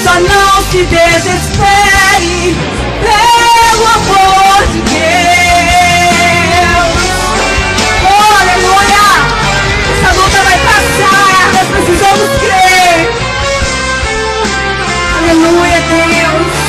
Só não se desespere, pelo amor de Deus. Oh, aleluia! Essa luta vai passar, nós precisamos crer. Aleluia, Deus.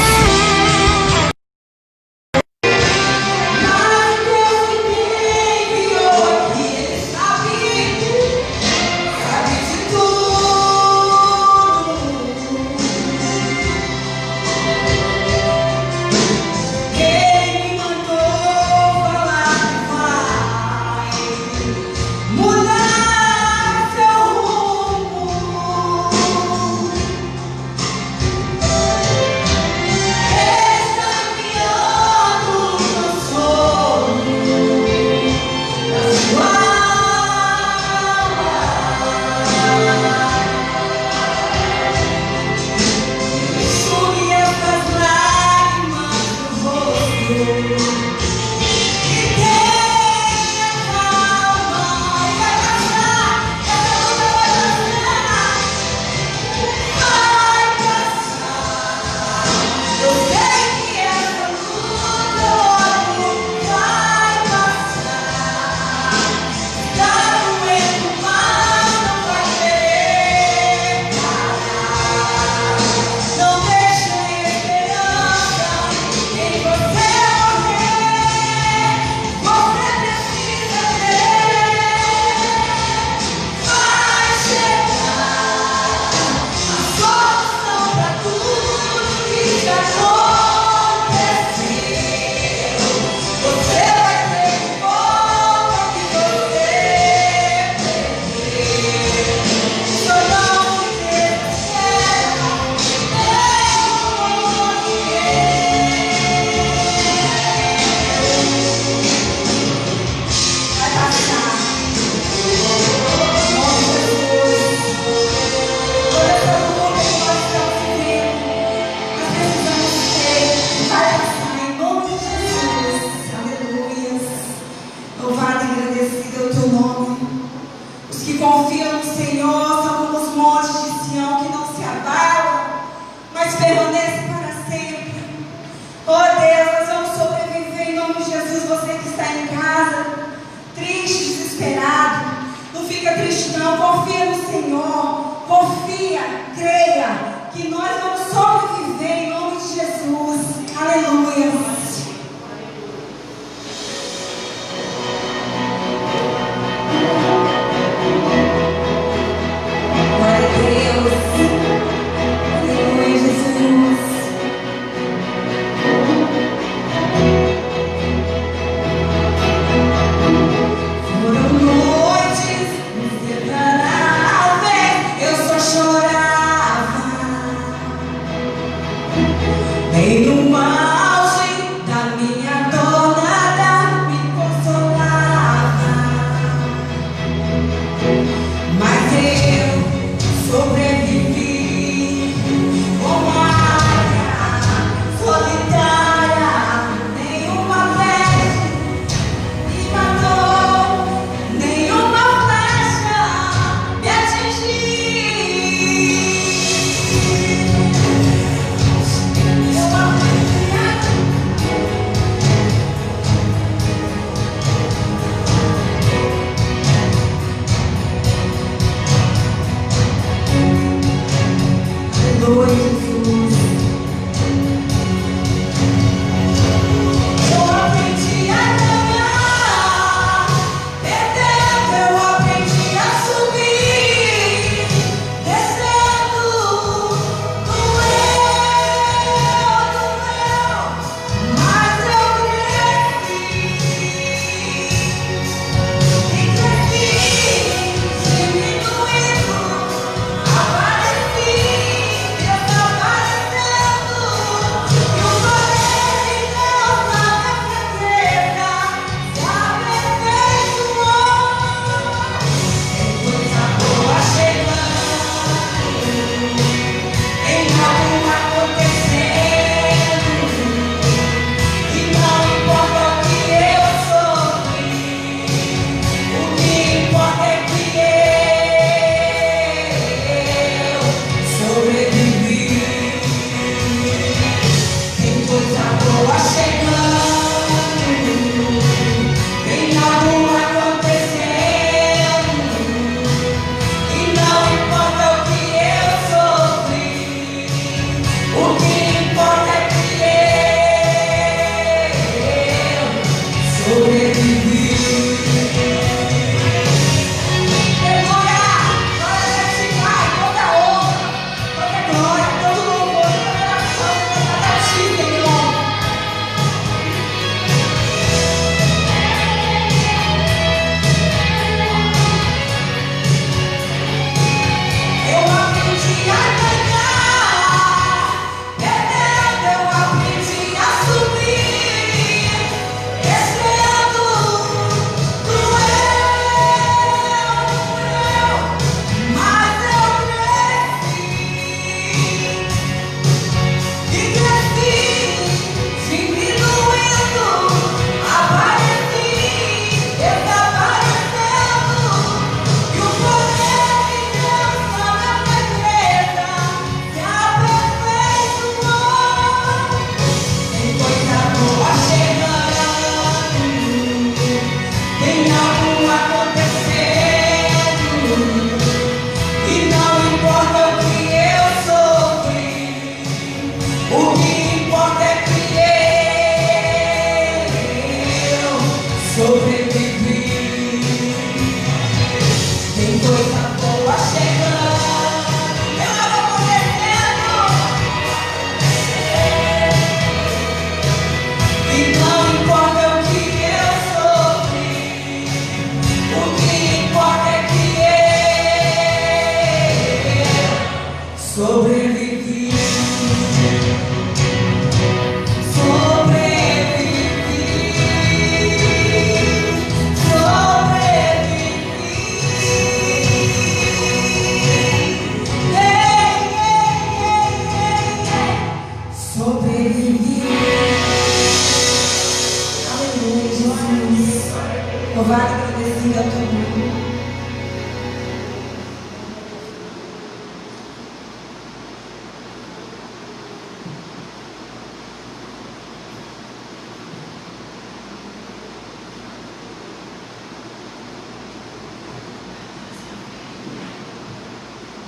Em um auge louvada e agradecida ao teu nome.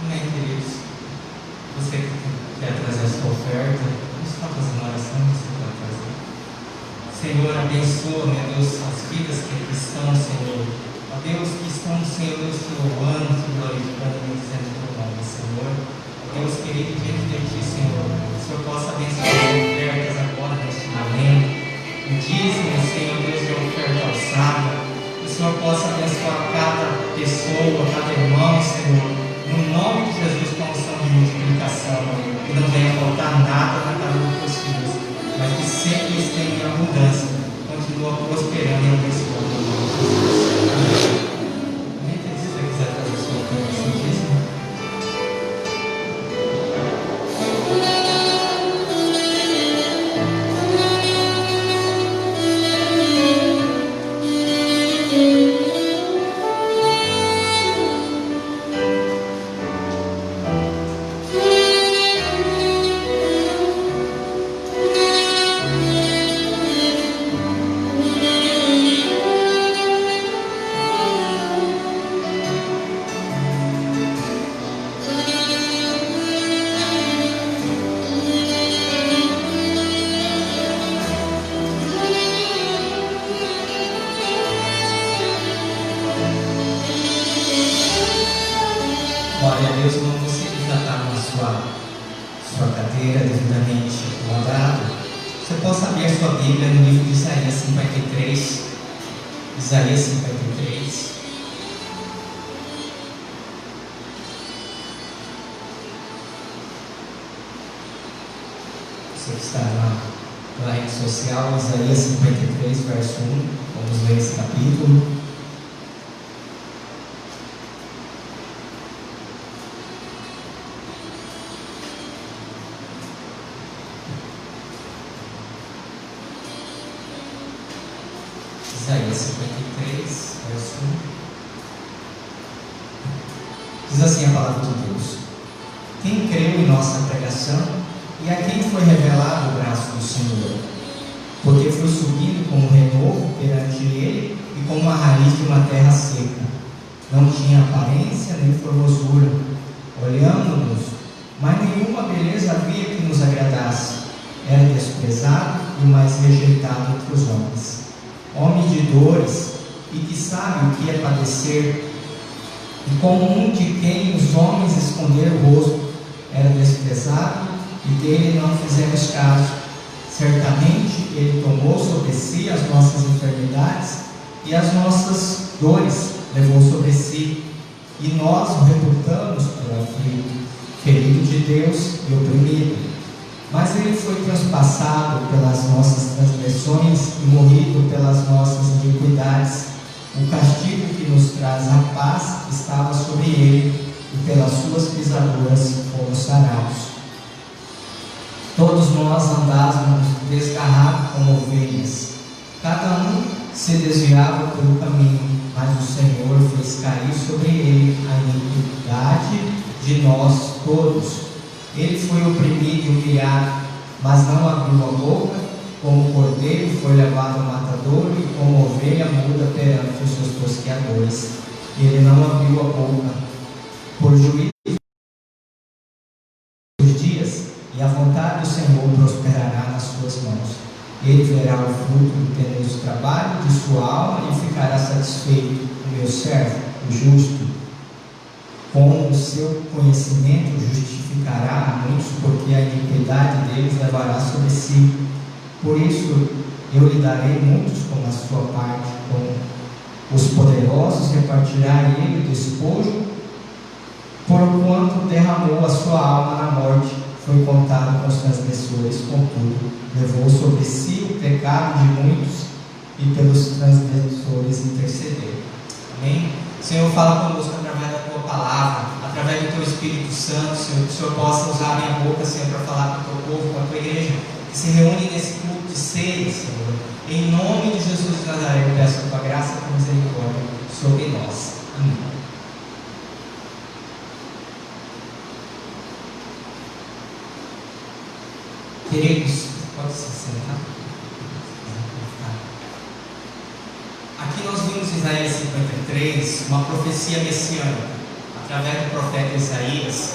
Amém, queridos. Você que quer trazer a sua oferta, vamos estar fazendo oração, você vai trazer. Senhor, abençoa, meu Deus, as vidas que aqui estão, Senhor. Ó Deus, que estão, Senhor, Deus, te louvando, te glorificando, dizendo o teu nome, Senhor. Ó Deus querido, diante de ti, Senhor, que o Senhor possa abençoar as ofertas agora neste momento. O dízimo, Senhor, Deus, de oferta alçada. Que o Senhor possa abençoar cada pessoa, cada irmão, Senhor. No nome de Jesus, com a unção de multiplicação, que não venha faltar nada na casa dos teus filhos, mas que sempre esteja em abundância, continua prosperando e abençoando o nome de Jesus. Amém? Se você quiser fazer a sua oferta, dízimo. Glória a Deus, como você que já está na sua cadeira devidamente acomodado, você possa abrir a sua Bíblia no livro de Isaías 53. Isaías 53. Você que está na rede social, Isaías 53, verso 1, vamos ler esse capítulo. Isaías 53, verso 1. Diz assim a palavra de Deus: Quem creu em nossa pregação e a quem foi revelado o braço do Senhor? Porque foi subido como renovo perante ele e como a raiz de uma terra seca. Não tinha aparência nem formosura. Olhamos-nos, mas nenhuma beleza havia que nos agradasse. Era desprezado e o mais rejeitado entre os homens. Homem de dores e que sabe o que é padecer, e como um de quem os homens esconderam o rosto, era desprezado e dele não fizemos caso. Certamente ele tomou sobre si as nossas enfermidades e as nossas dores levou sobre si, e nós o reputamos por aflito, ferido de Deus e oprimido. Mas ele foi transpassado pelas nossas transgressões e morrido pelas nossas iniquidades. O castigo que nos traz a paz estava sobre ele, e pelas suas pisaduras fomos sarados. Todos nós andávamos desgarrados como ovelhas, cada um se desviava pelo caminho, mas o Senhor fez cair sobre ele a iniquidade de nós todos. Ele foi oprimido e humilhado, mas não abriu a boca. Como cordeiro foi levado ao matadouro, e como ovelha muda perante os seus tosqueadores. Ele não abriu a boca. Por juízo dos dias, e a vontade do Senhor prosperará nas suas mãos. Ele verá o fruto do penoso trabalho de sua alma e ficará satisfeito. O meu servo, o justo, com o seu conhecimento justificará a muitos, porque a iniquidade deles levará sobre si. Por isso eu lhe darei muitos como a sua parte, com os poderosos repartirá ele o despojo, porquanto derramou a sua alma na morte, foi contado com os transgressores, contudo levou sobre si o pecado de muitos e pelos transgressores intercedeu. Amém? Senhor, fala conosco através da tua palavra, através do teu Espírito Santo, Senhor, que o Senhor possa usar a minha boca, Senhor, para falar com o teu povo, com a tua igreja, que se reúne nesse culto, de ceia, Senhor. Em nome de Jesus de Nazaré, eu peço a tua graça e misericórdia sobre nós. Amém. Queridos, pode se sentar. Aqui nós vimos em Isaías 53 uma profecia messiânica, através do profeta Isaías,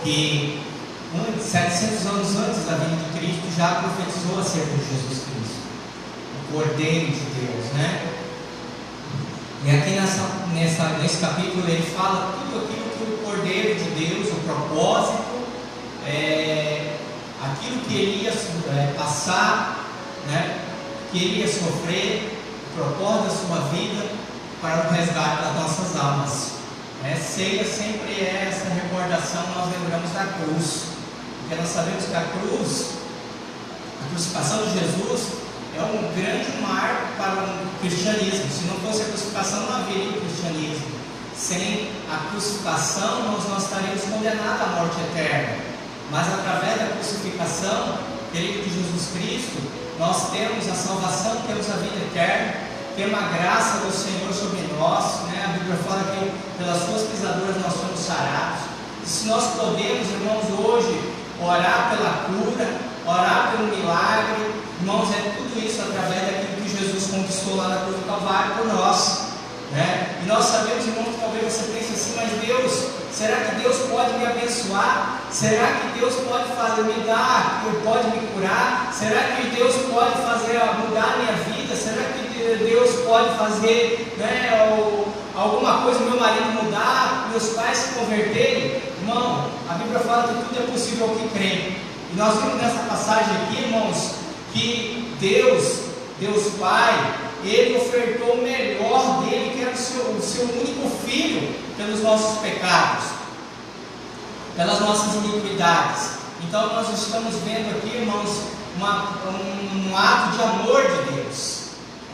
que 700 anos antes da vinda de Cristo já profetizou acerca de Jesus Cristo, o Cordeiro de Deus, né? E aqui nesse capítulo ele fala tudo aquilo que o Cordeiro de Deus, o propósito, aquilo que ele ia passar, né? Que ele ia sofrer, o propósito da sua vida para o resgate das nossas almas. Ceia sempre é essa recordação, nós lembramos da cruz, porque nós sabemos que a crucificação de Jesus é um grande marco para o cristianismo. Se não fosse a crucificação, não haveria cristianismo. Sem a crucificação, nós estaríamos condenados à morte eterna. Mas através da crucificação, querido, de Jesus Cristo, nós temos a salvação, temos a vida eterna, temos a graça do Senhor sobre nós, né? A Bíblia fala que pelas suas pisaduras nós somos sarados. E se nós podemos, irmãos, hoje orar pela cura, orar pelo milagre, irmãos, é tudo isso através daquilo que Jesus conquistou lá na cruz do Calvário por nós, né? E nós sabemos, irmãos, que talvez você pense assim, mas Deus, será que Deus pode me abençoar? Será que Deus pode me dar, pode me curar? Será que Deus pode mudar a minha vida? Será que Deus pode fazer, né, alguma coisa, meu marido mudar, meus pais se converterem? Irmão, a Bíblia fala que tudo é possível ao que crê. E nós vimos nessa passagem aqui, irmãos, que Deus Pai, Ele ofertou o melhor dele, que era o seu único filho, pelos nossos pecados, pelas nossas iniquidades. Então nós estamos vendo aqui, irmãos, um ato de amor de Deus.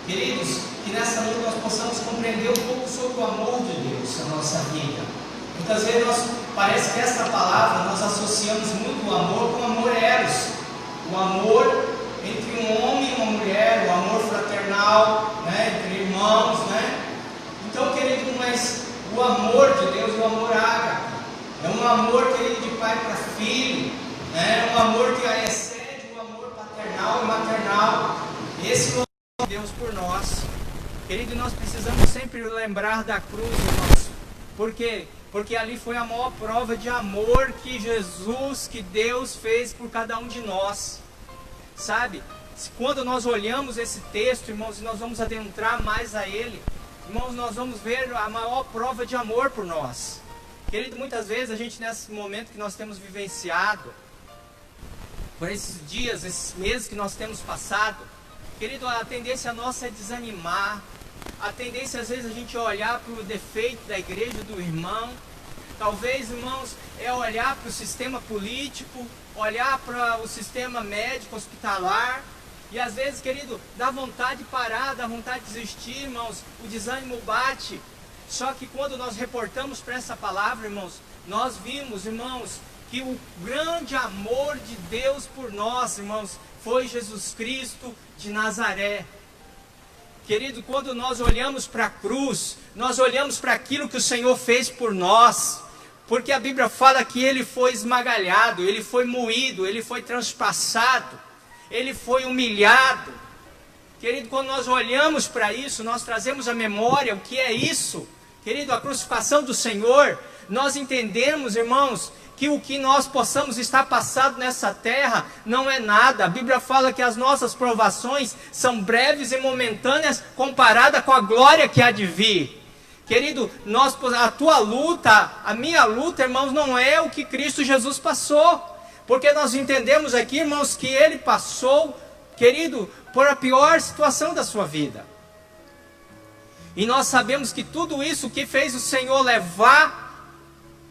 Queridos, que nessa noite nós possamos compreender um pouco sobre o amor de Deus na nossa vida. Muitas vezes parece que essa palavra nós associamos muito o amor com o amor eros, o amor entre um homem e uma mulher, o amor fraternal, né, entre irmãos, né? Então, querido, mas o amor de Deus, o amor ágape, é um amor, querido, de pai para filho, né? Um amor que excede o amor paternal e maternal. Esse é o amor de Deus por nós. Querido, nós precisamos sempre lembrar da cruz, irmãos. Por quê? Porque ali foi a maior prova de amor que Deus fez por cada um de nós. Sabe? Quando nós olhamos esse texto, irmãos, e nós vamos adentrar mais a ele, irmãos, nós vamos ver a maior prova de amor por nós. Querido, muitas vezes a gente, nesse momento que nós temos vivenciado, por esses dias, esses meses que nós temos passado, querido, a tendência nossa é desanimar. A tendência às vezes a gente olhar para o defeito da igreja, do irmão. Talvez, irmãos, é olhar para o sistema político, olhar para o sistema médico, hospitalar. E às vezes, querido, dá vontade de parar, dá vontade de desistir, irmãos. O desânimo bate. Só que quando nós reportamos para essa palavra, irmãos, nós vimos, irmãos, que o grande amor de Deus por nós, irmãos, foi Jesus Cristo de Nazaré. Querido, quando nós olhamos para a cruz, nós olhamos para aquilo que o Senhor fez por nós, porque a Bíblia fala que Ele foi esmagalhado, Ele foi moído, Ele foi transpassado, Ele foi humilhado. Querido, quando nós olhamos para isso, nós trazemos à memória o que é isso. Querido, a crucificação do Senhor, nós entendemos, irmãos, que o que nós possamos estar passando nessa terra não é nada. A Bíblia fala que as nossas provações são breves e momentâneas comparada com a glória que há de vir. Querido, a tua luta, a minha luta, irmãos, não é o que Cristo Jesus passou. Porque nós entendemos aqui, irmãos, que Ele passou, querido, por a pior situação da sua vida. E nós sabemos que tudo isso que fez o Senhor levar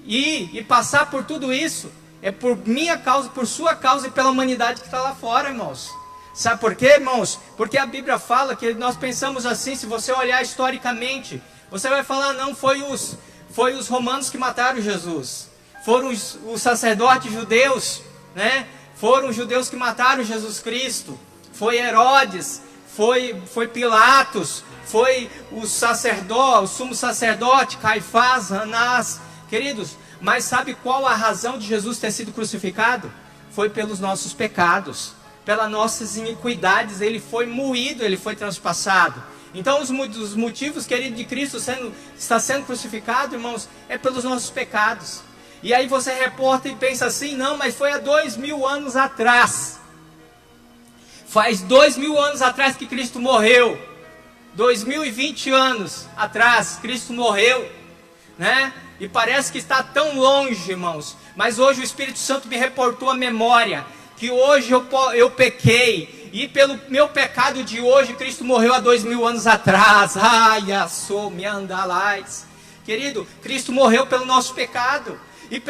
e passar por tudo isso é por minha causa, por sua causa e pela humanidade que está lá fora, irmãos. Sabe por quê, irmãos? Porque a Bíblia fala que nós pensamos assim, se você olhar historicamente, você vai falar, não, foi os romanos que mataram Jesus, foram os sacerdotes judeus, né? Foram os judeus que mataram Jesus Cristo, foi Herodes, foi Pilatos, foi o sacerdote, o sumo sacerdote, Caifás, Anás. Queridos, mas sabe qual a razão de Jesus ter sido crucificado? Foi pelos nossos pecados, pelas nossas iniquidades. Ele foi moído, ele foi transpassado. Então os motivos, querido, de Cristo está sendo crucificado, irmãos, é pelos nossos pecados. E aí você reporta e pensa assim: não, mas foi há 2000 anos atrás. Faz 2000 anos atrás que Cristo morreu. 2020 anos atrás, Cristo morreu, né? E parece que está tão longe, irmãos. Mas hoje o Espírito Santo me reportou a memória que hoje eu pequei. E pelo meu pecado de hoje, Cristo morreu há 2000 anos atrás. Ai, me andalais. Querido, Cristo morreu pelo nosso pecado. E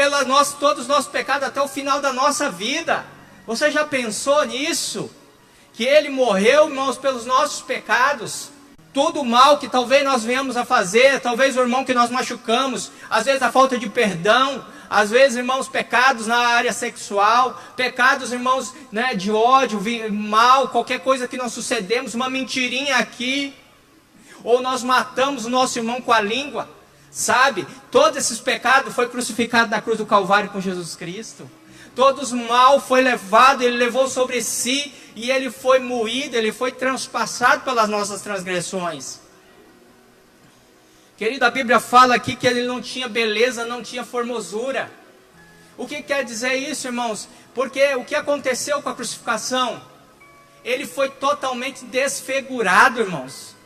todos os nossos pecados até o final da nossa vida. Você já pensou nisso? Que Ele morreu, irmãos, pelos nossos pecados. Tudo mal que talvez nós venhamos a fazer, talvez o irmão que nós machucamos, às vezes a falta de perdão, às vezes, irmãos, pecados na área sexual, pecados, irmãos, né, de ódio, mal, qualquer coisa que nós sucedemos, uma mentirinha aqui, ou nós matamos o nosso irmão com a língua, sabe? Todos esses pecados foi crucificado na cruz do Calvário com Jesus Cristo. Todos o mal foi levado, Ele levou sobre si, e Ele foi moído, Ele foi transpassado pelas nossas transgressões. Querido, a Bíblia fala aqui que Ele não tinha beleza, não tinha formosura. O que quer dizer isso, irmãos? Porque o que aconteceu com a crucificação? Ele foi totalmente desfigurado, irmãos.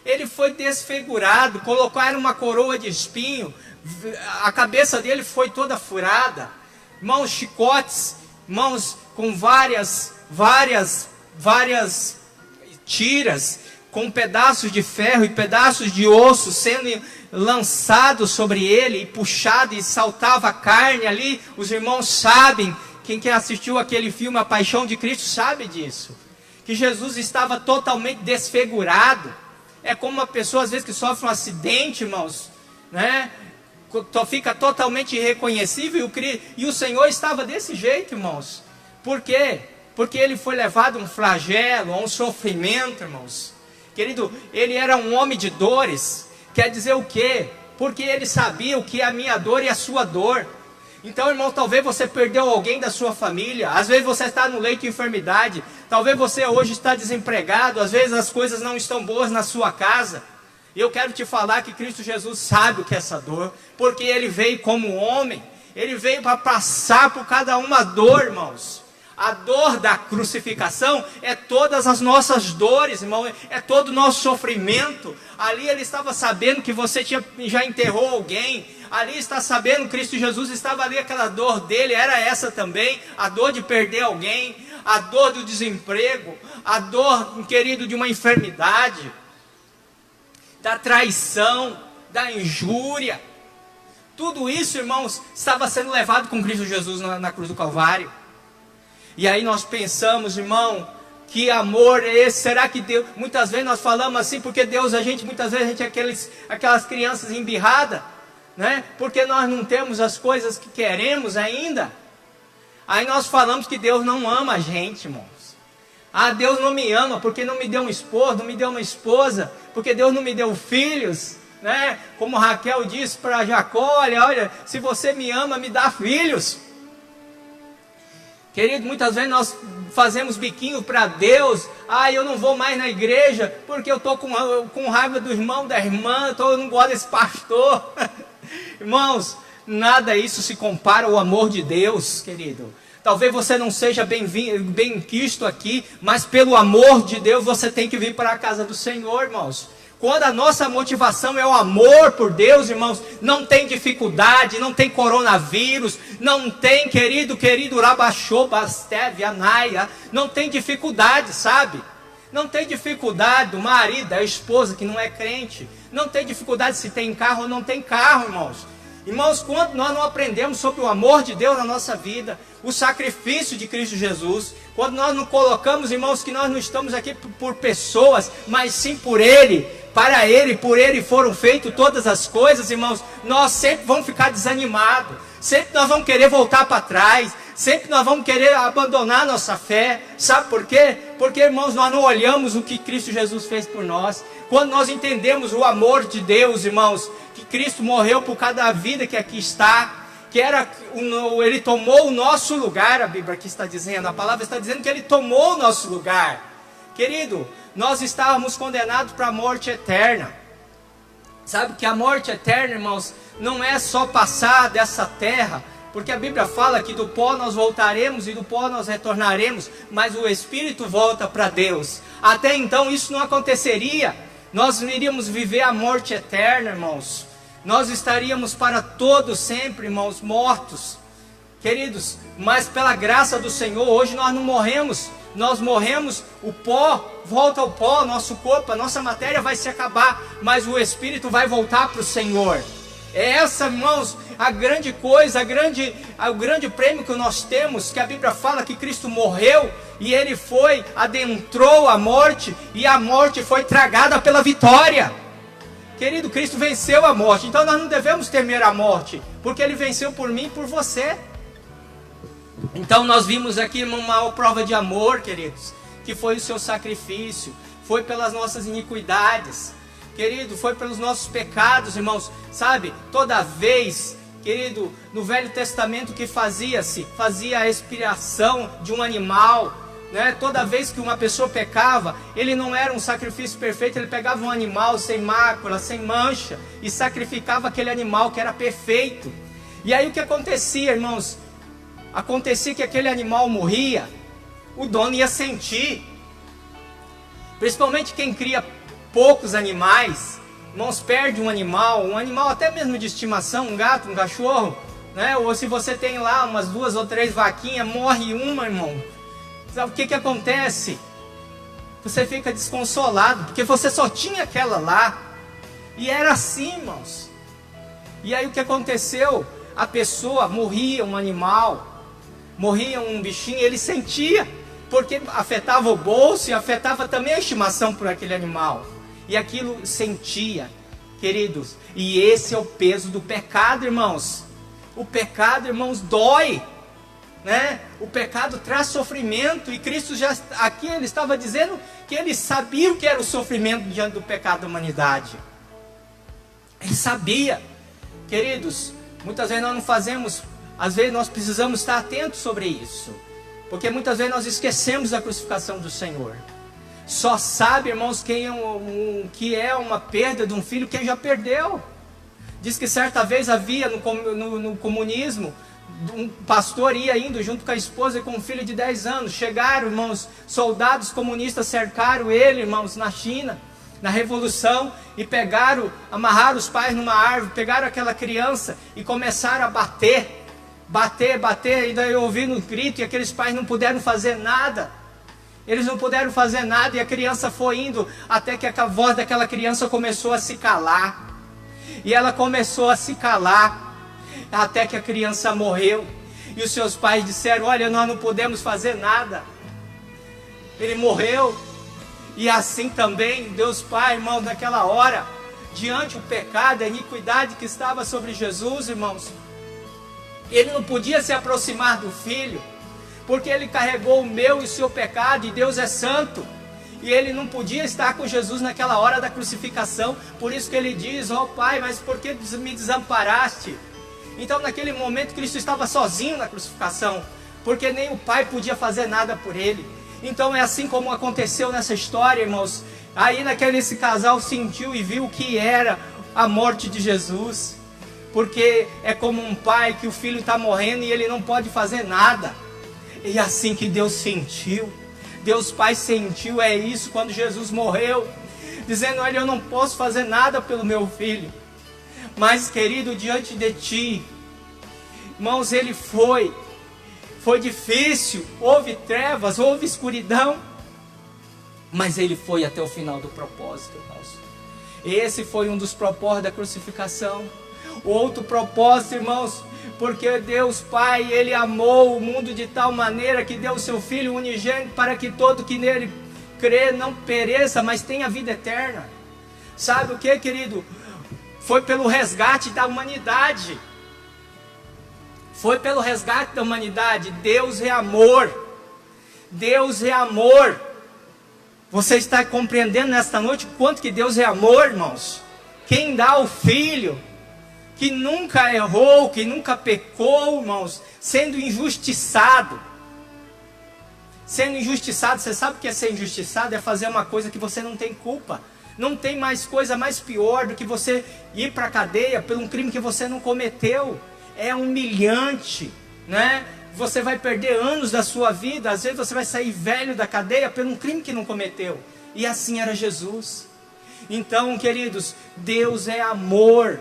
Ele foi desfigurado, colocaram uma coroa de espinho, a cabeça dele foi toda furada. Irmãos, chicotes, irmãos, com várias tiras, com pedaços de ferro e pedaços de osso sendo lançados sobre ele e puxado, e saltava a carne ali. Os irmãos sabem, quem assistiu aquele filme A Paixão de Cristo sabe disso, que Jesus estava totalmente desfigurado. É como uma pessoa às vezes que sofre um acidente, irmãos, né? Fica totalmente irreconhecível, e o Senhor estava desse jeito, irmãos. Por quê? Porque Ele foi levado a um flagelo, a um sofrimento, irmãos. Querido, Ele era um homem de dores. Quer dizer o quê? Porque Ele sabia o que é a minha dor e a sua dor. Então, irmão, talvez você perdeu alguém da sua família. Às vezes você está no leito de enfermidade. Talvez você hoje está desempregado. Às vezes as coisas não estão boas na sua casa. Eu quero te falar que Cristo Jesus sabe o que é essa dor, porque Ele veio como homem. Ele veio para passar por cada uma dor, irmãos. A dor da crucificação é todas as nossas dores, irmão. É todo o nosso sofrimento. Ali Ele estava sabendo que você já enterrou alguém. Ali está sabendo, Cristo Jesus estava ali, aquela dor dele era essa também. A dor de perder alguém, a dor do desemprego, a dor, querido, de uma enfermidade, da traição, da injúria. Tudo isso, irmãos, estava sendo levado com Cristo Jesus na cruz do Calvário. E aí nós pensamos, irmão, que amor é esse? Será que Deus... Muitas vezes nós falamos assim, porque Deus, muitas vezes a gente é aquelas crianças embirradas, né? Porque nós não temos as coisas que queremos ainda. Aí nós falamos que Deus não ama a gente, irmãos. Ah, Deus não me ama porque não me deu um esposo, não me deu uma esposa, porque Deus não me deu filhos, né? Como Raquel disse para Jacó: olha, se você me ama, me dá filhos. Querido, muitas vezes nós fazemos biquinho para Deus. Ah, eu não vou mais na igreja porque eu estou com raiva do irmão, da irmã, eu não gosto desse pastor. Irmãos, nada isso se compara ao amor de Deus, querido. Talvez você não seja bem quisto aqui, mas pelo amor de Deus você tem que vir para a casa do Senhor, irmãos. Quando a nossa motivação é o amor por Deus, irmãos, não tem dificuldade, não tem coronavírus, não tem, querido, Rabachô, Basteve, Anaia, não tem dificuldade, sabe? Não tem dificuldade do marido, da esposa que não é crente, não tem dificuldade se tem carro ou não tem carro, irmãos. Irmãos, quando nós não aprendemos sobre o amor de Deus na nossa vida, o sacrifício de Cristo Jesus, quando nós não colocamos, irmãos, que nós não estamos aqui por pessoas, mas sim por Ele, para Ele, por Ele foram feitas todas as coisas, irmãos, nós sempre vamos ficar desanimados, sempre nós vamos querer voltar para trás, sempre nós vamos querer abandonar a nossa fé. Sabe por quê? Porque, irmãos, nós não olhamos o que Cristo Jesus fez por nós. Quando nós entendemos o amor de Deus, irmãos, que Cristo morreu por cada vida que aqui está, que era, Ele tomou o nosso lugar, a Bíblia aqui está dizendo, a palavra está dizendo que Ele tomou o nosso lugar. Querido, nós estávamos condenados para a morte eterna. Sabe que a morte eterna, irmãos, não é só passar dessa terra, porque a Bíblia fala que do pó nós voltaremos e do pó nós retornaremos, mas o Espírito volta para Deus. Até então isso não aconteceria. Nós iríamos viver a morte eterna, irmãos. Nós estaríamos para todos sempre, irmãos, mortos. Queridos, mas pela graça do Senhor, hoje nós não morremos. Nós morremos, o pó volta ao pó, nosso corpo, a nossa matéria vai se acabar, mas o Espírito vai voltar para o Senhor. É essa, irmãos, a grande coisa, o grande prêmio que nós temos, que a Bíblia fala que Cristo morreu e Ele adentrou a morte, e a morte foi tragada pela vitória. Querido, Cristo venceu a morte, então nós não devemos temer a morte, porque Ele venceu por mim e por você. Então nós vimos aqui uma prova de amor, queridos, que foi o seu sacrifício, foi pelas nossas iniquidades, querido, foi pelos nossos pecados, irmãos. Sabe, toda vez, querido, no Velho Testamento que fazia a expiação de um animal, né? Toda vez que uma pessoa pecava, ele não era um sacrifício perfeito, ele pegava um animal sem mácula, sem mancha, e sacrificava aquele animal que era perfeito. E aí o que acontecia, irmãos? Acontecia que aquele animal morria, o dono ia sentir. Principalmente quem cria poucos animais, irmãos, perde um animal até mesmo de estimação, um gato, um cachorro, né? Ou se você tem lá umas 2 ou 3 vaquinhas, morre uma, irmão. Sabe o que acontece? Você fica desconsolado, porque você só tinha aquela lá. E era assim, irmãos. E aí o que aconteceu? A pessoa morria, um animal, morria um bichinho, ele sentia, porque afetava o bolso e afetava também a estimação por aquele animal. E aquilo sentia, queridos. E esse é o peso do pecado, irmãos. O pecado, irmãos, dói, né? O pecado traz sofrimento, e Cristo aqui ele estava dizendo que ele sabia o que era o sofrimento diante do pecado da humanidade. Ele sabia. Queridos, muitas vezes nós não fazemos, às vezes nós precisamos estar atentos sobre isso, porque muitas vezes nós esquecemos da crucificação do Senhor. Só sabe, irmãos, que é uma perda de um filho quem já perdeu. Diz que certa vez havia no comunismo, um pastor ia indo junto com a esposa e com um filho de 10 anos. Chegaram, irmãos, soldados comunistas cercaram ele, irmãos, na China, na Revolução, e amarraram os pais numa árvore, pegaram aquela criança e começaram a bater, e daí ouvindo um grito, e aqueles pais não puderam fazer nada. Eles não puderam fazer nada, e a criança foi indo, até que a voz daquela criança começou a se calar. E ela começou a se calar, até que a criança morreu. E os seus pais disseram: olha, nós não podemos fazer nada. Ele morreu. E assim também, Deus Pai, irmãos, naquela hora, diante do pecado, a iniquidade que estava sobre Jesus, irmãos, Ele não podia se aproximar do Filho, porque Ele carregou o meu e o seu pecado, e Deus é santo, e Ele não podia estar com Jesus naquela hora da crucificação. Por isso que Ele diz: ó Pai, mas por que me desamparaste? Então naquele momento Cristo estava sozinho na crucificação, porque nem o Pai podia fazer nada por Ele. Então é assim como aconteceu nessa história, irmãos. Aí esse casal sentiu e viu o que era a morte de Jesus, porque é como um pai que o filho está morrendo e ele não pode fazer nada. E assim que Deus sentiu, Deus Pai sentiu, é isso, quando Jesus morreu, dizendo: olha, eu não posso fazer nada pelo meu filho, mas querido, diante de ti, irmãos, ele foi difícil, houve trevas, houve escuridão, mas ele foi até o final do propósito, irmãos. Esse foi um dos propósitos da crucificação. Outro propósito, irmãos, porque Deus Pai, Ele amou o mundo de tal maneira que deu o seu Filho unigênito, para que todo que nele crê não pereça, mas tenha vida eterna. Sabe o que, querido? Foi pelo resgate da humanidade. Foi pelo resgate da humanidade. Deus é amor. Deus é amor. Você está compreendendo nesta noite o quanto que Deus é amor, irmãos? Quem dá o Filho, que nunca errou, que nunca pecou, irmãos, sendo injustiçado. Sendo injustiçado, você sabe o que é ser injustiçado? É fazer uma coisa que você não tem culpa. Não tem mais coisa mais pior do que você ir para a cadeia por um crime que você não cometeu. É humilhante, né? Você vai perder anos da sua vida. Às vezes você vai sair velho da cadeia por um crime que não cometeu. E assim era Jesus. Então, queridos, Deus é amor,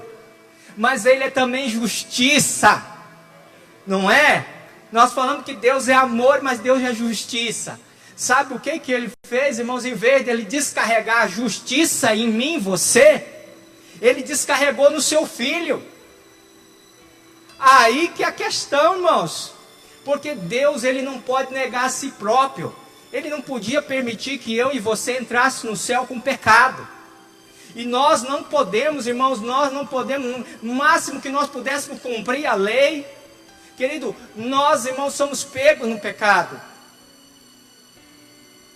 mas Ele é também justiça, não é? Nós falamos que Deus é amor, mas Deus é justiça. Sabe o que Ele fez, irmãos? Em vez de Ele descarregar a justiça em mim, você, Ele descarregou no seu Filho. Aí que é a questão, irmãos. Porque Deus, Ele não pode negar a si próprio. Ele não podia permitir que eu e você entrasse no céu com pecado. E nós não podemos, irmãos, nós não podemos, no máximo que nós pudéssemos cumprir a lei. Querido, nós, irmãos, somos pegos no pecado.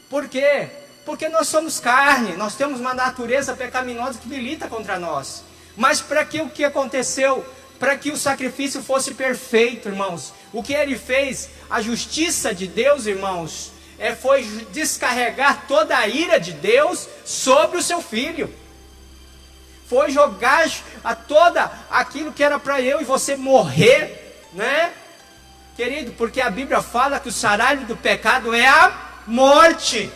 Por quê? Porque nós somos carne, nós temos uma natureza pecaminosa que milita contra nós. Mas para que o que aconteceu? Para que o sacrifício fosse perfeito, irmãos. O que Ele fez, a justiça de Deus, irmãos, foi descarregar toda a ira de Deus sobre o seu Filho. Foi jogar a toda aquilo que era para eu e você morrer, né? Querido, porque a Bíblia fala que o salário do pecado é a morte.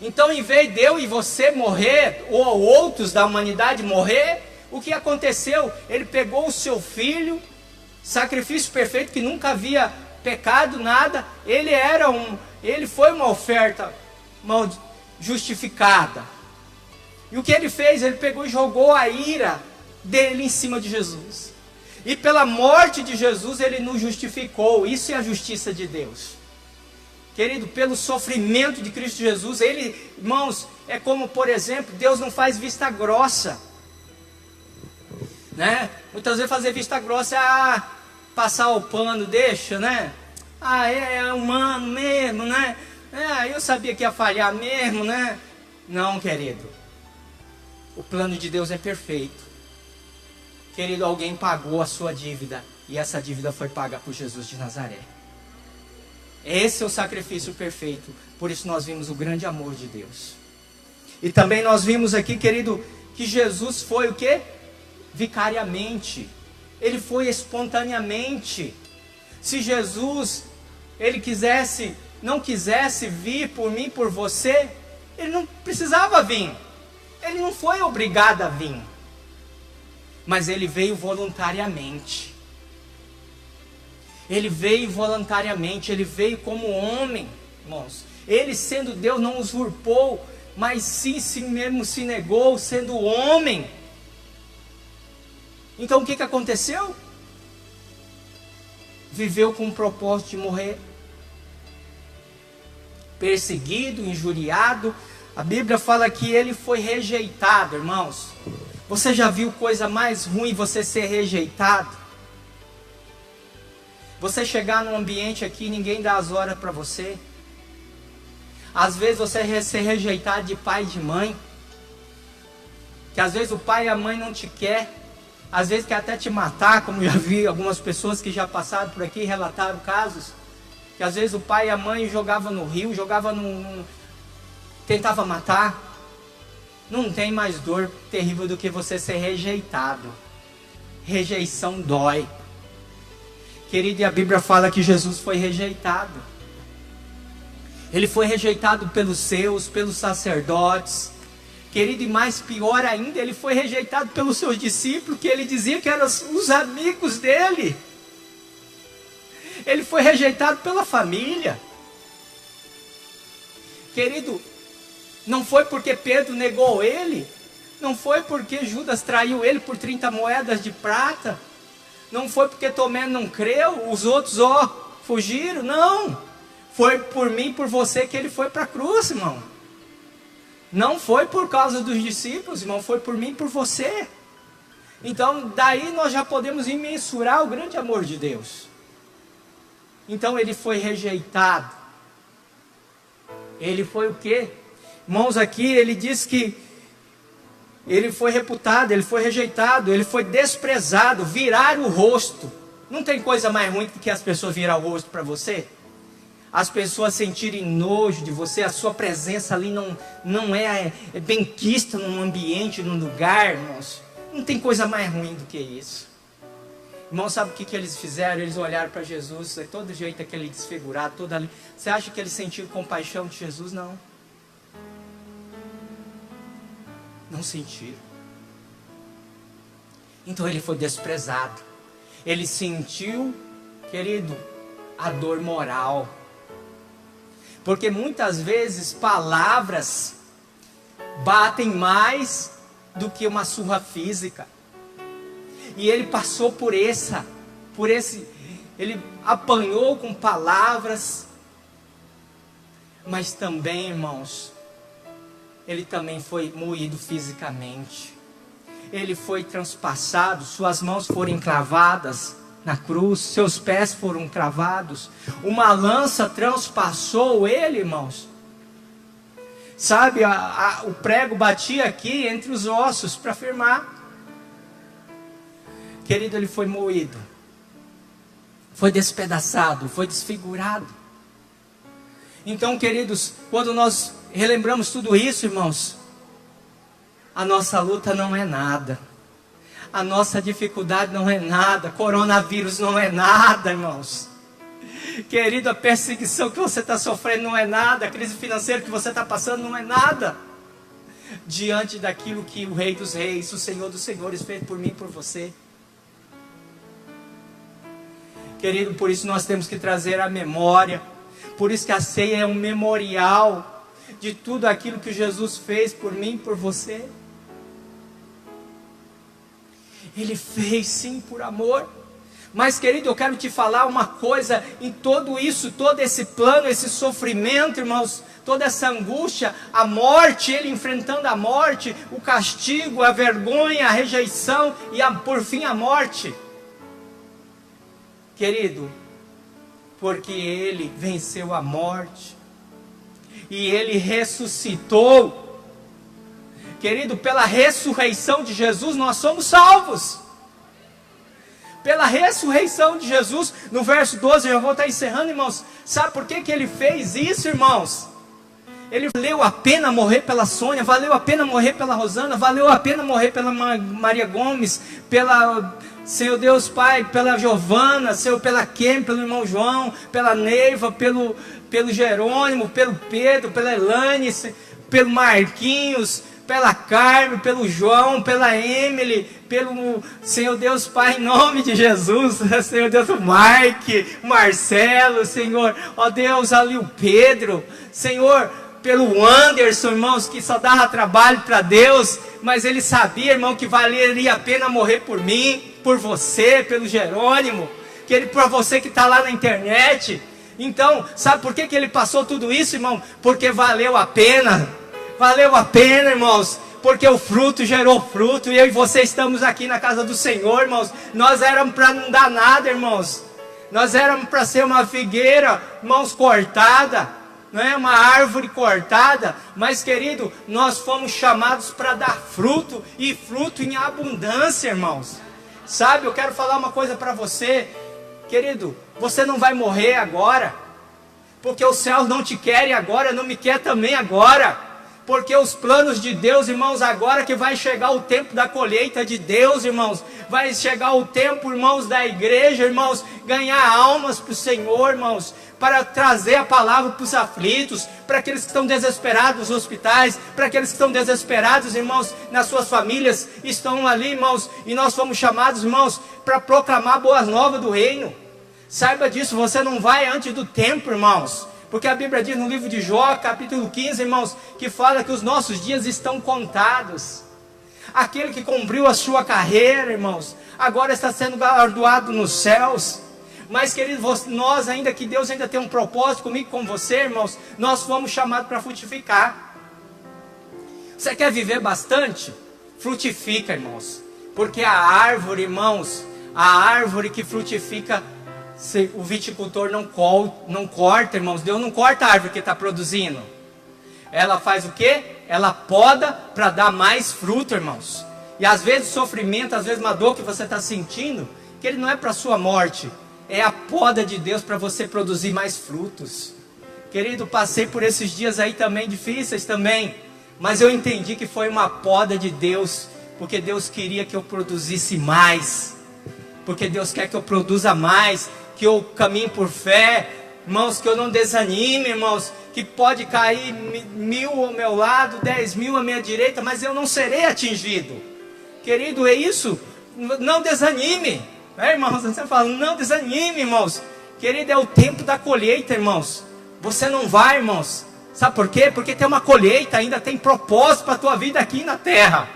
Então, em vez de eu e você morrer, ou outros da humanidade morrer, o que aconteceu? Ele pegou o seu Filho, sacrifício perfeito, que nunca havia pecado, nada. Ele foi uma oferta justificada. E o que Ele fez? Ele pegou e jogou a ira dele em cima de Jesus. E pela morte de Jesus, Ele nos justificou. Isso é a justiça de Deus. Querido, pelo sofrimento de Cristo Jesus, Ele, irmãos, é como, por exemplo, Deus não faz vista grossa, né? Muitas vezes fazer vista grossa é passar o pano, deixa, né? É humano mesmo, né? Eu sabia que ia falhar mesmo, né? Não, querido. O plano de Deus é perfeito. Querido, alguém pagou a sua dívida, e essa dívida foi paga por Jesus de Nazaré. Esse é o sacrifício perfeito. Por isso nós vimos o grande amor de Deus. E também nós vimos aqui, querido, que Jesus foi o quê? Vicariamente. Ele foi espontaneamente. Se Jesus, Ele não quisesse vir por mim, por você, Ele não precisava vir. Ele não foi obrigado a vir. Mas Ele veio voluntariamente. Ele veio voluntariamente, Ele veio como homem, irmãos. Ele, sendo Deus, não usurpou, mas sim, mesmo se negou, sendo homem. Então o que aconteceu? Viveu com o propósito de morrer. Perseguido, injuriado. A Bíblia fala que Ele foi rejeitado, irmãos. Você já viu coisa mais ruim você ser rejeitado? Você chegar num ambiente aqui e ninguém dá as horas para você. Às vezes você ser rejeitado de pai e de mãe. Que às vezes o pai e a mãe não te quer. Às vezes quer até te matar, como já vi algumas pessoas que já passaram por aqui e relataram casos. Que às vezes o pai e a mãe jogavam no rio, tentava matar. Não tem mais dor terrível do que você ser rejeitado. Rejeição dói. Querido, e a Bíblia fala que Jesus foi rejeitado. Ele foi rejeitado pelos seus, pelos sacerdotes. Querido, e mais pior ainda, Ele foi rejeitado pelos seus discípulos, que Ele dizia que eram os amigos dele. Ele foi rejeitado pela família. Querido, não foi porque Pedro negou Ele. Não foi porque Judas traiu Ele por 30 moedas de prata. Não foi porque Tomé não creu, os outros fugiram, não. Foi por mim e por você que Ele foi para a cruz, irmão. Não foi por causa dos discípulos, irmão, foi por mim e por você. Então, daí nós já podemos imensurar o grande amor de Deus. Então, Ele foi rejeitado. Ele foi o quê? Irmãos, aqui ele diz que ele foi reputado, ele foi rejeitado, ele foi desprezado, virar o rosto. Não tem coisa mais ruim do que as pessoas virar o rosto para você? As pessoas sentirem nojo de você, a sua presença ali não é benquista num ambiente, num lugar, irmãos. Não tem coisa mais ruim do que isso. Irmão, sabe o que eles fizeram? Eles olharam para Jesus, de todo jeito aquele desfigurado, todo ali. Você acha que eles sentiram compaixão de Jesus? Não. Não sentiram. Então ele foi desprezado. Ele sentiu, querido, a dor moral. Porque muitas vezes palavras batem mais do que uma surra física. E ele passou por esse, ele apanhou com palavras, mas também, irmãos, ele também foi moído fisicamente. Ele foi transpassado, suas mãos foram encravadas na cruz, seus pés foram cravados, uma lança transpassou ele, irmãos. Sabe, o prego batia aqui entre os ossos para firmar. Querido, ele foi moído, foi despedaçado, foi desfigurado. Então, queridos, quando nós relembramos tudo isso, irmãos, a nossa luta não é nada, a nossa dificuldade não é nada, coronavírus não é nada, irmãos. Querido, a perseguição que você está sofrendo não é nada, a crise financeira que você está passando não é nada, diante daquilo que o Rei dos Reis, o Senhor dos Senhores fez por mim e por você. Querido, por isso nós temos que trazer a memória, por isso que a ceia é um memorial de tudo aquilo que Jesus fez por mim e por você. Ele fez sim por amor. Mas, querido, eu quero te falar uma coisa, em tudo isso, todo esse plano, esse sofrimento, irmãos, toda essa angústia, a morte, ele enfrentando a morte, o castigo, a vergonha, a rejeição e por fim a morte. Querido, porque ele venceu a morte e ele ressuscitou. Querido, pela ressurreição de Jesus nós somos salvos. Pela ressurreição de Jesus, no verso 12, eu já vou estar encerrando, irmãos. Sabe por que ele fez isso, irmãos? Ele valeu a pena morrer pela Sônia, valeu a pena morrer pela Rosana, valeu a pena morrer pela Maria Gomes, pela, Senhor Deus Pai, pela Giovana, Senhor, pela Kem, pelo irmão João, pela Neiva, pelo Jerônimo, pelo Pedro, pela Elane, pelo Marquinhos, pela Carmen, pelo João, pela Emily, pelo Senhor Deus Pai, em nome de Jesus, Senhor Deus, o Mike, o Marcelo, Senhor, ó Deus, ali o Pedro, Senhor, pelo Anderson, irmãos, que só dava trabalho para Deus, mas ele sabia, irmão, que valeria a pena morrer por mim, por você, pelo Jerônimo, que ele, para você que está lá na internet. Então, sabe por que ele passou tudo isso, irmão? Porque valeu a pena, irmãos, porque o fruto gerou fruto, e eu e você estamos aqui na casa do Senhor, irmãos. Nós éramos para não dar nada, irmãos, nós éramos para ser uma figueira, irmãos, cortada, não é uma árvore cortada, mas, querido, nós fomos chamados para dar fruto, e fruto em abundância, irmãos. Sabe, eu quero falar uma coisa para você, querido, você não vai morrer agora, porque os céus não te querem agora, não me quer também agora, porque os planos de Deus, irmãos, agora que vai chegar o tempo da colheita de Deus, irmãos, vai chegar o tempo, irmãos, da igreja, irmãos, ganhar almas para o Senhor, irmãos, para trazer a palavra para os aflitos, para aqueles que estão desesperados nos hospitais, para aqueles que estão desesperados, irmãos, nas suas famílias, estão ali, irmãos, e nós fomos chamados, irmãos, para proclamar boas novas do reino. Saiba disso, você não vai antes do tempo, irmãos, porque a Bíblia diz no livro de Jó, capítulo 15, irmãos, que fala que os nossos dias estão contados. Aquele que cumpriu a sua carreira, irmãos, agora está sendo galardoado nos céus. Mas, querido, nós ainda, que Deus ainda tem um propósito comigo, com você, irmãos, nós fomos chamados para frutificar. Você quer viver bastante? Frutifica, irmãos, porque a árvore, irmãos, a árvore que frutifica, o viticultor não corta, irmãos. Deus não corta a árvore que está produzindo. Ela faz o quê? Ela poda para dar mais fruto, irmãos. E às vezes sofrimento, às vezes uma dor que você está sentindo, que ele não é para a sua morte, é a poda de Deus para você produzir mais frutos. Querido, passei por esses dias aí também, difíceis também, mas eu entendi que foi uma poda de Deus, porque Deus queria que eu produzisse mais, porque Deus quer que eu produza mais, que eu caminhe por fé, irmãos, que eu não desanime, irmãos, que pode cair 1000 ao meu lado, 10.000 à minha direita, mas eu não serei atingido. Querido, é isso, não desanime, irmãos, você fala, não desanime, irmãos, querido, é o tempo da colheita, irmãos, você não vai, irmãos, sabe por quê? Porque tem uma colheita, ainda tem propósito para a tua vida aqui na terra,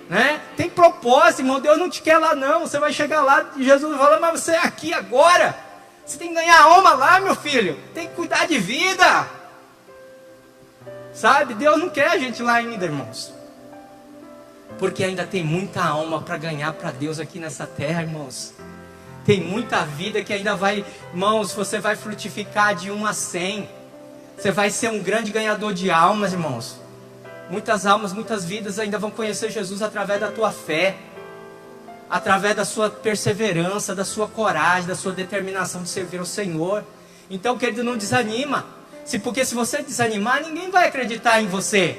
né? Tem propósito, irmão, Deus não te quer lá não, você vai chegar lá, e Jesus vai falar, mas você é aqui agora, você tem que ganhar alma lá, meu filho, tem que cuidar de vida, sabe, Deus não quer a gente lá ainda, irmãos, porque ainda tem muita alma para ganhar para Deus aqui nessa terra, irmãos. Tem muita vida que ainda vai, irmãos, você vai frutificar de 1 a 100. Você vai ser um grande ganhador de almas, irmãos. Muitas almas, muitas vidas ainda vão conhecer Jesus através da tua fé, através da sua perseverança, da sua coragem, da sua determinação de servir ao Senhor. Então, querido, não desanima. Porque se você desanimar, ninguém vai acreditar em você.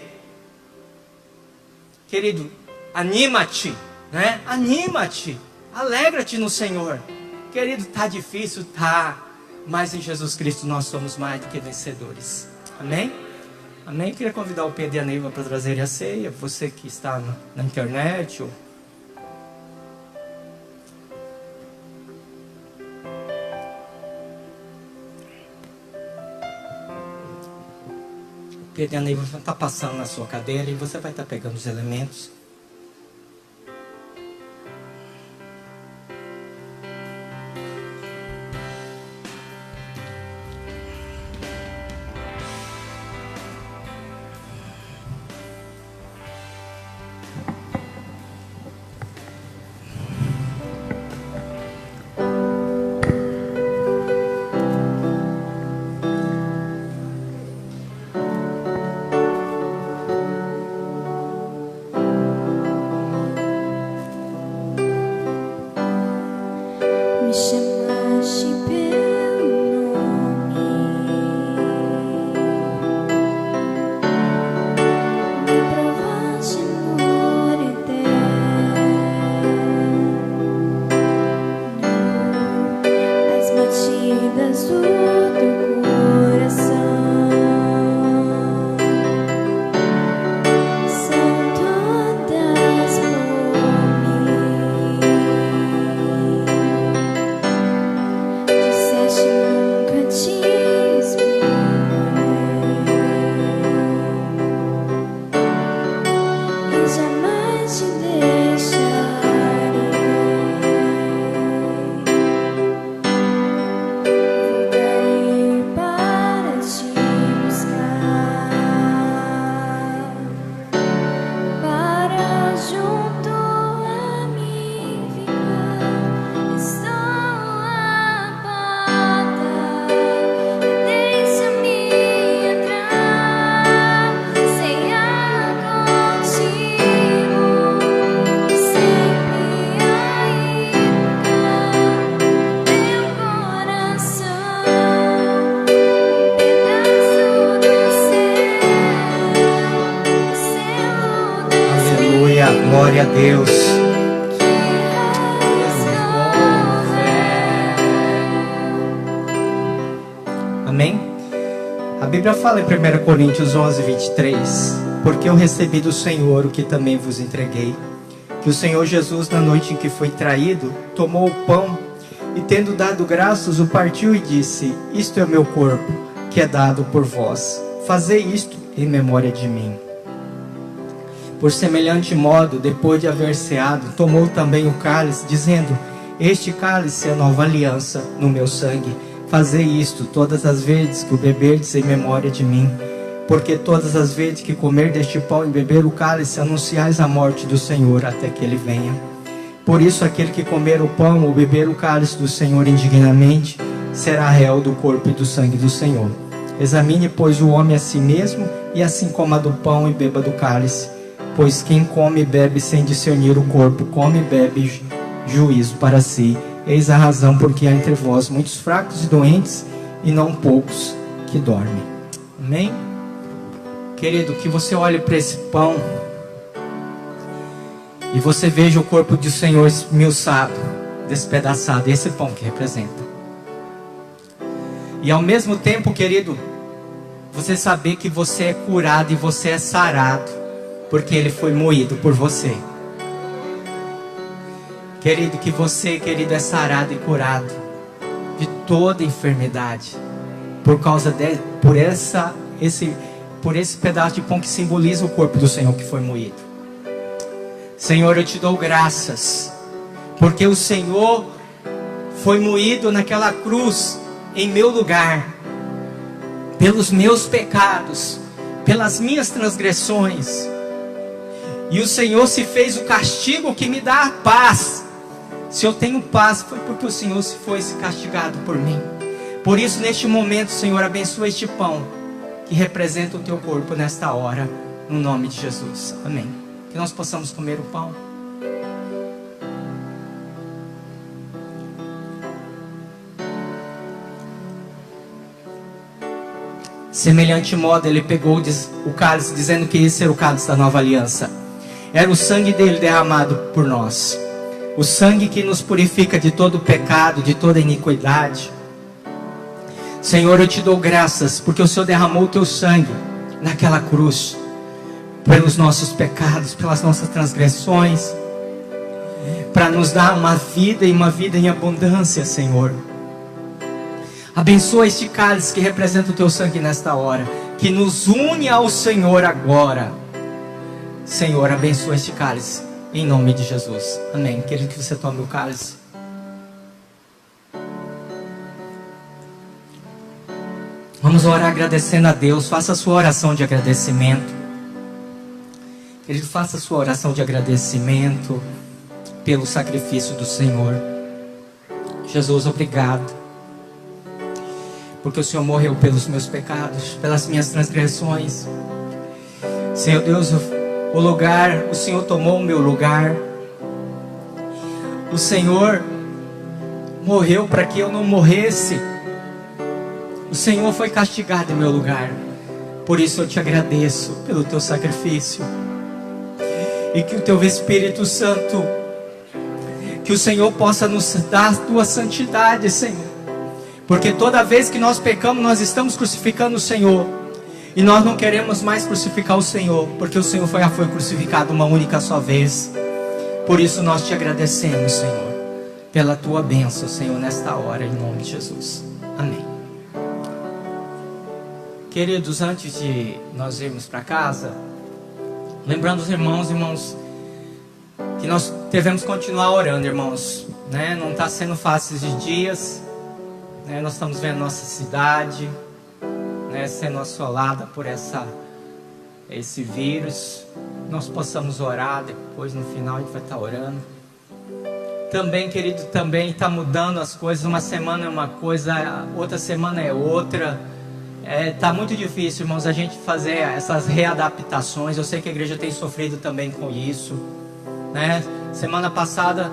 Querido, anima-te, né? Anima-te, alegra-te no Senhor. Querido, tá difícil, tá, mas em Jesus Cristo nós somos mais do que vencedores. Amém? Amém? Eu queria convidar o Pedro e a Neiva para trazerem a ceia. Você que está na internet ou... Pedro e a Neiva vão estar passando na sua cadeira e você vai estar pegando os elementos. Glória a Deus. Amém? A Bíblia fala em 1 Coríntios 11, 23: porque eu recebi do Senhor o que também vos entreguei, que o Senhor Jesus, na noite em que foi traído, tomou o pão e, tendo dado graças, o partiu e disse: isto é o meu corpo, que é dado por vós. Fazei isto em memória de mim. Por semelhante modo, depois de haver ceado, tomou também o cálice, dizendo: este cálice é a nova aliança no meu sangue. Fazei isto todas as vezes que o beberdes em memória de mim. Porque todas as vezes que comer deste pão e beber o cálice, anunciais a morte do Senhor até que ele venha. Por isso, aquele que comer o pão ou beber o cálice do Senhor indignamente, será réu do corpo e do sangue do Senhor. Examine, pois, o homem a si mesmo, e assim coma do pão e beba do cálice. Pois quem come e bebe sem discernir o corpo, come e bebe juízo para si. Eis a razão porque há entre vós muitos fracos e doentes, e não poucos que dormem. Amém? Querido, que você olhe para esse pão e você veja o corpo do Senhor esmiuçado, despedaçado. Esse pão que representa. E ao mesmo tempo, querido, você saber que você é curado e você é sarado, porque Ele foi moído por você. Querido, que você, querido, é sarado e curado de toda enfermidade, por esse pedaço de pão que simboliza o corpo do Senhor que foi moído. Senhor, eu te dou graças, porque o Senhor foi moído naquela cruz em meu lugar, pelos meus pecados, pelas minhas transgressões. E o Senhor se fez o castigo que me dá a paz. Se eu tenho paz, foi porque o Senhor se foi castigado por mim. Por isso, neste momento, Senhor, abençoa este pão que representa o teu corpo nesta hora, no nome de Jesus. Amém. Que nós possamos comer o pão. Semelhante modo, ele pegou o cálice, dizendo que esse era o cálice da nova aliança. Era o sangue dele derramado por nós. O sangue que nos purifica de todo pecado, de toda iniquidade. Senhor, eu te dou graças, porque o Senhor derramou o teu sangue naquela cruz, pelos nossos pecados, pelas nossas transgressões, para nos dar uma vida e uma vida em abundância, Senhor. Abençoa este cálice que representa o teu sangue nesta hora, que nos une ao Senhor agora. Senhor, abençoa este cálice, em nome de Jesus. Amém. Querido, que você tome o cálice. Vamos orar agradecendo a Deus. Faça a sua oração de agradecimento. Querido, faça a sua oração de agradecimento pelo sacrifício do Senhor. Jesus, obrigado, porque o Senhor morreu pelos meus pecados, pelas minhas transgressões. Senhor Deus, o Senhor tomou o meu lugar. O Senhor morreu para que eu não morresse. O Senhor foi castigado em meu lugar. Por isso eu te agradeço pelo teu sacrifício. E que o teu Espírito Santo, que o Senhor possa nos dar a tua santidade, Senhor. Porque toda vez que nós pecamos, nós estamos crucificando o Senhor. E nós não queremos mais crucificar o Senhor, porque o Senhor foi crucificado uma única só vez. Por isso nós te agradecemos, Senhor, pela tua bênção, Senhor, nesta hora, em nome de Jesus. Amém. Queridos, antes de nós irmos para casa, lembrando os irmãos, que nós devemos continuar orando, irmãos, né? Não está sendo fácil esses dias. Nós estamos vendo nossa cidade, sendo assolada por esse vírus. Nós possamos orar depois, no final a gente vai estar orando. Também, querido, também está mudando as coisas. Uma semana é uma coisa, outra semana é outra. Está muito difícil, irmãos, a gente fazer essas readaptações. Eu sei que a igreja tem sofrido também com isso, né? Semana passada,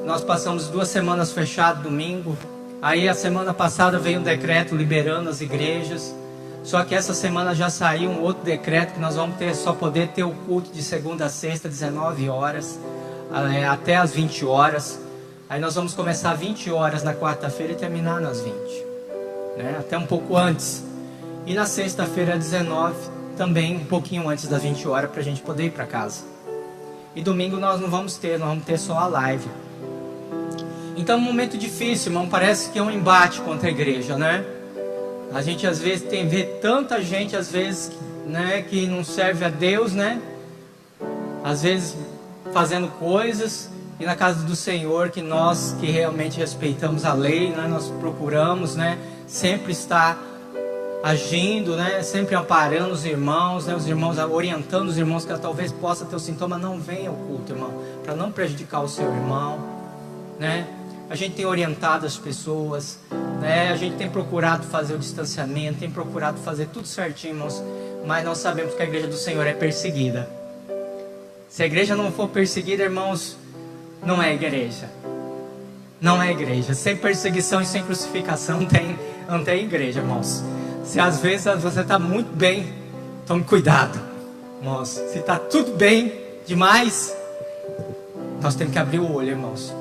nós passamos 2 semanas fechadas, domingo. Aí a semana passada veio um decreto liberando as igrejas. Só que essa semana já saiu um outro decreto que nós vamos só poder ter o culto de segunda a sexta, 19 horas, até as 20 horas. Aí nós vamos começar 20 horas na quarta-feira e terminar nas 20, né? Até um pouco antes. E na sexta-feira, 19, também um pouquinho antes das 20 horas, para a gente poder ir para casa. E domingo nós vamos ter só a live. Então é um momento difícil, irmão. Parece que é um embate contra a igreja, né? A gente às vezes vê tanta gente, às vezes, né, que não serve a Deus, né? Às vezes fazendo coisas, e na casa do Senhor, que nós que realmente respeitamos a lei, né, nós procuramos, né, sempre estar agindo, né, sempre amparando os irmãos, né, orientando os irmãos que talvez possa ter o sintoma, não venha ao culto, irmão, para não prejudicar o seu irmão, né? a gente tem orientado as pessoas, né? A gente tem procurado fazer o distanciamento, tem procurado fazer tudo certinho, irmãos, mas nós sabemos que a igreja do Senhor é perseguida. Se a igreja não for perseguida, irmãos, não é igreja. Não é igreja. Sem perseguição e sem crucificação não tem igreja, irmãos. Se às vezes você está muito bem, tome cuidado, irmãos. Se está tudo bem demais, nós temos que abrir o olho, irmãos.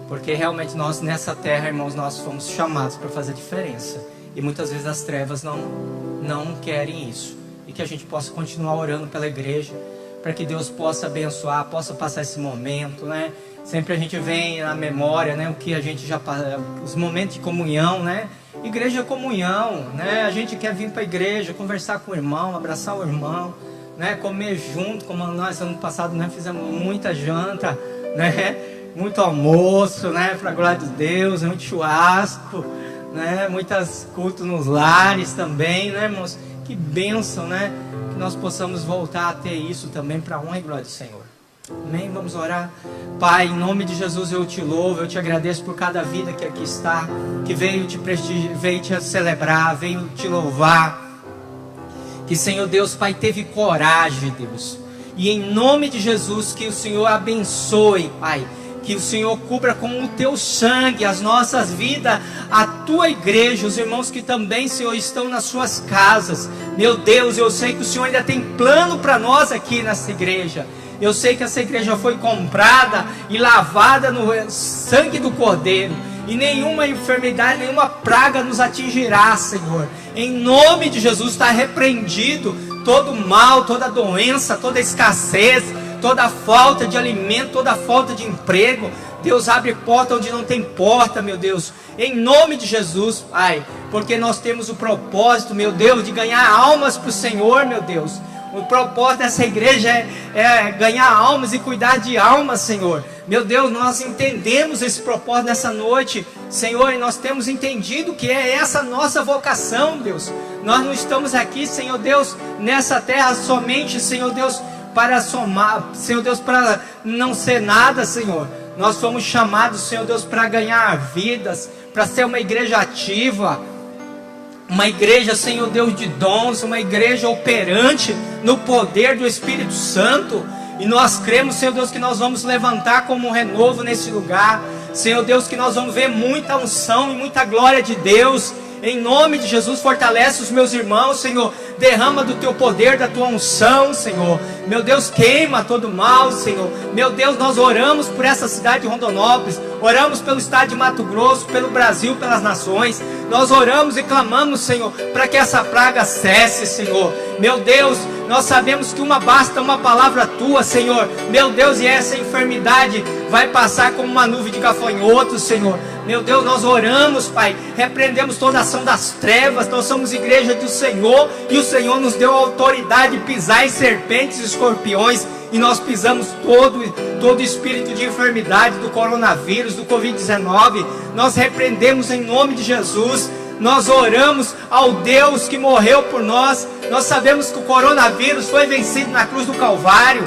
Porque realmente nós nessa terra, irmãos, nós fomos chamados para fazer diferença. E muitas vezes as trevas não querem isso. E que a gente possa continuar orando pela igreja, para que Deus possa abençoar, possa passar esse momento, né? Sempre a gente vem na memória, né? O que a gente já passa, os momentos de comunhão, né? Igreja é comunhão, né? A gente quer vir para a igreja, conversar com o irmão, abraçar o irmão, né? Comer junto, como nós ano passado, né? Fizemos muita janta, né? Muito almoço, né? Para a glória de Deus, muito churrasco, né? Muitos cultos nos lares também, né, irmãos? Que bênção, né? Que nós possamos voltar a ter isso também para a honra e glória do Senhor. Amém? Vamos orar. Pai, em nome de Jesus eu te louvo, eu te agradeço por cada vida que aqui está, que veio te prestigiar, veio te celebrar, veio te louvar. Que, Senhor Deus, Pai, teve coragem, Deus. E em nome de Jesus, que o Senhor abençoe, Pai. Que o Senhor cubra com o teu sangue as nossas vidas, a tua igreja, os irmãos que também, Senhor, estão nas suas casas. Meu Deus, eu sei que o Senhor ainda tem plano para nós aqui nessa igreja. Eu sei que essa igreja foi comprada e lavada no sangue do Cordeiro. E nenhuma enfermidade, nenhuma praga nos atingirá, Senhor. Em nome de Jesus está repreendido todo mal, toda doença, toda escassez, toda falta de alimento, toda falta de emprego. Deus, abre porta onde não tem porta, meu Deus. Em nome de Jesus, Pai. Porque nós temos o propósito, meu Deus, de ganhar almas para o Senhor, meu Deus. O propósito dessa igreja é ganhar almas e cuidar de almas, Senhor. Meu Deus, nós entendemos esse propósito nessa noite, Senhor, e nós temos entendido que é essa nossa vocação, Deus. Nós não estamos aqui, Senhor Deus, nessa terra somente, Senhor Deus, para somar, Senhor Deus, para não ser nada, Senhor. Nós fomos chamados, Senhor Deus, para ganhar vidas, para ser uma igreja ativa, uma igreja, Senhor Deus, de dons, uma igreja operante no poder do Espírito Santo. E nós cremos, Senhor Deus, que nós vamos levantar como um renovo nesse lugar. Senhor Deus, que nós vamos ver muita unção e muita glória de Deus. Em nome de Jesus, fortalece os meus irmãos, Senhor. Derrama do teu poder, da tua unção, Senhor. Meu Deus, queima todo mal, Senhor. Meu Deus, nós oramos por essa cidade de Rondonópolis. Oramos pelo estado de Mato Grosso, pelo Brasil, pelas nações. Nós oramos e clamamos, Senhor, para que essa praga cesse, Senhor. Meu Deus, nós sabemos que basta uma palavra tua, Senhor. Meu Deus, e essa enfermidade vai passar como uma nuvem de gafanhotos, Senhor. Meu Deus, nós oramos, Pai. Repreendemos toda a ação das trevas. Nós somos igreja do Senhor. E o Senhor nos deu a autoridade de pisar em serpentes e escorpiões. E nós pisamos todo espírito de enfermidade, do coronavírus, do Covid-19. Nós repreendemos em nome de Jesus. Nós oramos ao Deus que morreu por nós. Nós sabemos que o coronavírus foi vencido na cruz do Calvário.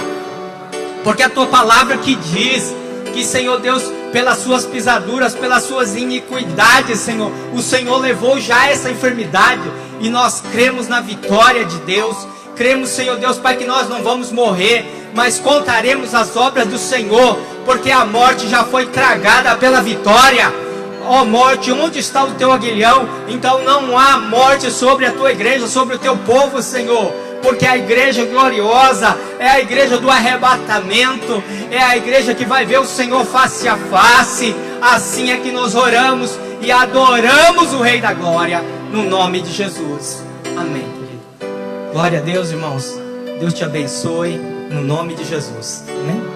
Porque a tua palavra que diz que, Senhor Deus, pelas suas pisaduras, pelas suas iniquidades, Senhor, o Senhor levou já essa enfermidade. E nós cremos na vitória de Deus. Cremos, Senhor Deus, Pai, que nós não vamos morrer, mas contaremos as obras do Senhor, porque a morte já foi tragada pela vitória. Ó morte, onde está o teu aguilhão? Então não há morte sobre a tua igreja, sobre o teu povo, Senhor. Porque a igreja gloriosa é a igreja do arrebatamento, é a igreja que vai ver o Senhor face a face. Assim é que nós oramos e adoramos o Rei da Glória, no nome de Jesus. Amém, querido. Glória a Deus, irmãos. Deus te abençoe, no nome de Jesus. Amém.